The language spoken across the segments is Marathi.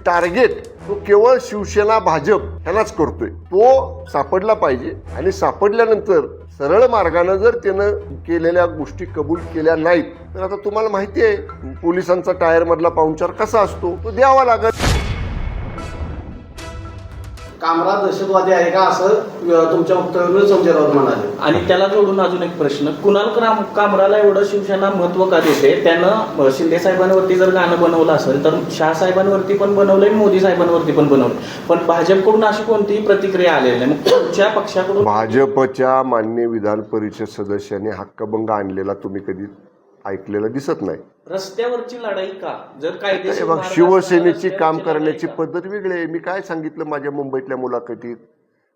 टार्गेट तो केवळ शिवसेना भाजप ह्यालाच करतोय. तो सापडला पाहिजे आणि सापडल्यानंतर सरळ मार्गाने जर त्यानं केलेल्या गोष्टी कबूल केल्या नाहीत तर आता तुम्हाला माहिती आहे पोलिसांचा टायर मधला पाहुणचार कसा असतो तो द्यावा लागेल. कामरा दहशतवादी आहे का असं तुमच्या वक्तव्यावरून संजय राऊत म्हणाले. आणि त्याला जोडून अजून एक प्रश्न, कुणाल कामराला एवढं शिवसेना महत्व का देते? त्यानं शिंदे साहेबांवरती जर गाणं बनवलं असेल तर शाह साहेबांवरती पण बनवलंय, मोदी साहेबांवरती पण बनवलं, पण भाजपकडून अशी कोणतीही प्रतिक्रिया आलेली नाही. मग तुमच्या पक्षाकडून भाजपच्या मान्य विधान परिषद सदस्यांनी हक्कभंग आणलेला तुम्ही कधी ऐकलेलं दिसत नाही. रस्त्यावरची लढाई का? जर कायदेशीर बघ, शिवसेनेची काम करण्याची पद्धत वेगळी आहे. मी काय सांगितलं माझ्या मुंबईतल्या मुलाखतीत,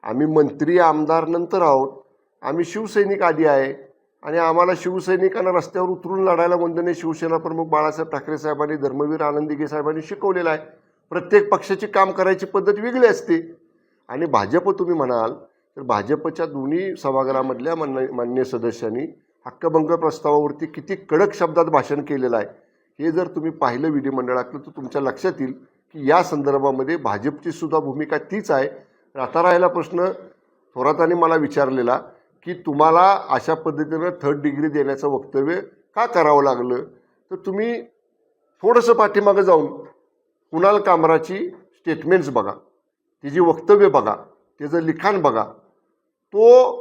आम्ही मंत्री आमदार नंतर आहोत, आम्ही शिवसैनिक आधी आहे आणि आम्हाला शिवसैनिकांना रस्त्यावर उतरून लढायला वंदनीय शिवसेना प्रमुख बाळासाहेब ठाकरे साहेबांनी, धर्मवीर आनंदीगे साहेबांनी शिकवलेलं आहे. प्रत्येक पक्षाची काम करायची पद्धत वेगळी असते. आणि भाजप तुम्ही म्हणाल तर भाजपच्या दोन्ही सभागृहामधल्या मान्य सदस्यांनी हक्कभंग प्रस्तावावरती किती कडक शब्दात भाषण केलेलं आहे हे जर तुम्ही पाहिलं विधिमंडळातलं तर तुमच्या लक्षात येईल की या संदर्भामध्ये भाजपची सुद्धा भूमिका तीच आहे. आता राहिला प्रश्न थोरातांनी मला विचारलेला की तुम्हाला अशा पद्धतीनं 3rd डिग्री देण्याचं वक्तव्य का करावं लागलं, तर तुम्ही थोडंसं पाठीमागं जाऊन कुणाल कामराची स्टेटमेंट्स बघा, तिची वक्तव्य बघा, त्याचं लिखाण बघा. तो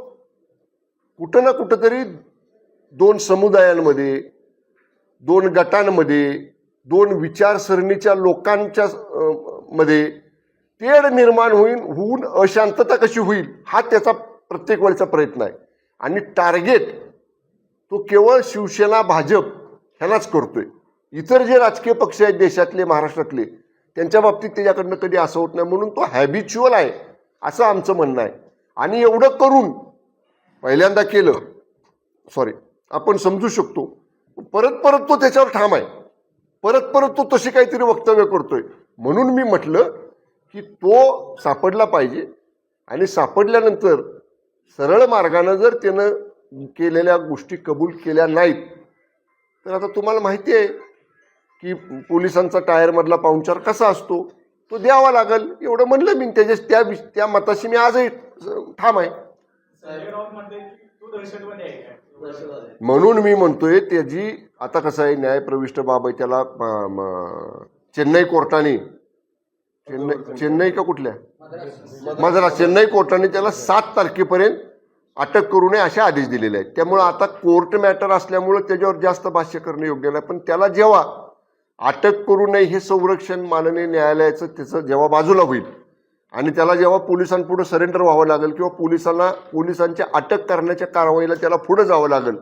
कुठं ना कुठंतरी 2 समुदायांमध्ये, 2 गटांमध्ये, 2 विचारसरणीच्या लोकांच्या मध्ये तेढ निर्माण होऊन अशांतता कशी होईल हा त्याचा प्रत्येक वेळचा प्रयत्न आहे. आणि टार्गेट तो केवळ शिवसेना भाजप ह्यालाच करतोय. इतर जे राजकीय पक्ष आहेत देशातले, महाराष्ट्रातले, त्यांच्या बाबतीत त्याच्याकडनं कधी असं होत नाही. म्हणून तो हॅबिच्युअल आहे असं आमचं म्हणणं आहे. आणि एवढं करून पहिल्यांदा केलं, आपण समजू शकतो, परत तो त्याच्यावर ठाम आहे, परत तो तशी काहीतरी वक्तव्य करतोय. म्हणून मी म्हटलं की तो सापडला पाहिजे आणि सापडल्यानंतर सरळ मार्गाने जर त्यानं केलेल्या गोष्टी कबूल केल्या नाहीत तर आता तुम्हाला माहिती आहे की पोलिसांचा टायर मधला पाहुणचार कसा असतो तो द्यावा लागेल. एवढं म्हणलं मी. त्या मताशी मी आजही ठाम आहे. म्हणून मी म्हणतोय त्याची आता कसं आहे, न्यायप्रविष्ट बाब आहे, त्याला चेन्नई कोर्टाने चेन्नई का कुठल्या मद्रास चेन्नई कोर्टाने त्याला 7 तारखेपर्यंत अटक करू नये असे आदेश दिलेले आहेत. त्यामुळे आता कोर्ट मॅटर असल्यामुळे त्याच्यावर जास्त भाष्य करणं योग्य नाही. पण त्याला जेव्हा अटक करू नये हे संरक्षण माननीय न्यायालयाचं त्याचं जेव्हा बाजूला होईल आणि त्याला जेव्हा पोलिसांपुढे सरेंडर व्हावं लागेल किंवा पोलिसांच्या अटक करण्याच्या कारवाईला त्याला पुढे जावं लागेल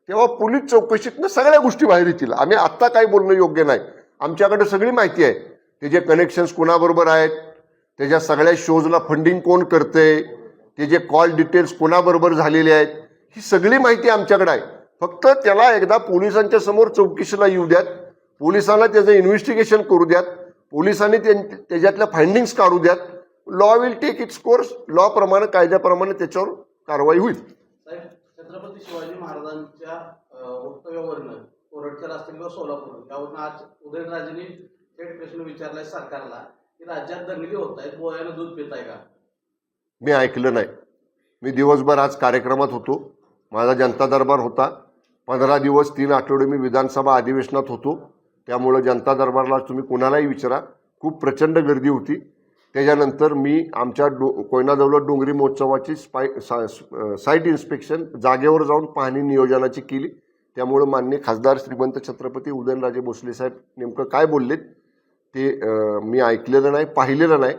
तेव्हा पोलीस चौकशीतनं सगळ्या गोष्टी बाहेर येतील. आम्ही आत्ता काही बोलणं योग्य नाही. आमच्याकडे सगळी माहिती आहे, त्याचे कनेक्शन्स कोणाबरोबर आहेत, त्याच्या सगळ्या शोजला फंडिंग कोण करतंय, त्याचे कॉल डिटेल्स कोणाबरोबर झालेले आहेत, ही सगळी माहिती आमच्याकडे आहे. फक्त त्याला एकदा पोलिसांच्या समोर चौकशीला येऊ द्यात, पोलिसांना त्याचं इन्व्हेस्टिगेशन करू द्यात, पोलिसांनी त्याच्यातल्या फाइंडिंग्स काढू द्यात. Law will take its course. Law प्रमाणे, कायद्याप्रमाणे त्याच्यावर कारवाई होईल. छत्रपती शिवाजी महाराजांच्या वक्तव्यावरनं कोरटकर असतील किंवा सोलापूर यावरून आज उदयनराजेंनी थेट प्रश्न विचारलाय सरकारला की राज्यात दंगली होत आहेत, गोळ्यानं दूध पिताय का? मी ऐकलं नाही. मी दिवसभर आज कार्यक्रमात होतो, माझा जनता दरबार होता. 15 दिवस 3 आठवडे मी विधानसभा अधिवेशनात होतो. त्यामुळं जनता दरबारला तुम्ही कुणालाही विचारा, खूप प्रचंड गर्दी होती. त्याच्यानंतर मी आमच्या कोयनाजवळ डोंगरी महोत्सवाची साईट इन्स्पेक्शन जागेवर जाऊन पाहणी नियोजनाची केली. त्यामुळं माननीय खासदार श्रीमंत छत्रपती उदयनराजे भोसले साहेब नेमकं काय बोललेत ते मी ऐकलेलं नाही, पाहिलेलं नाही.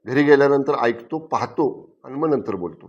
घरी गेल्यानंतर ऐकतो, पाहतो आणि मग नंतर बोलतो.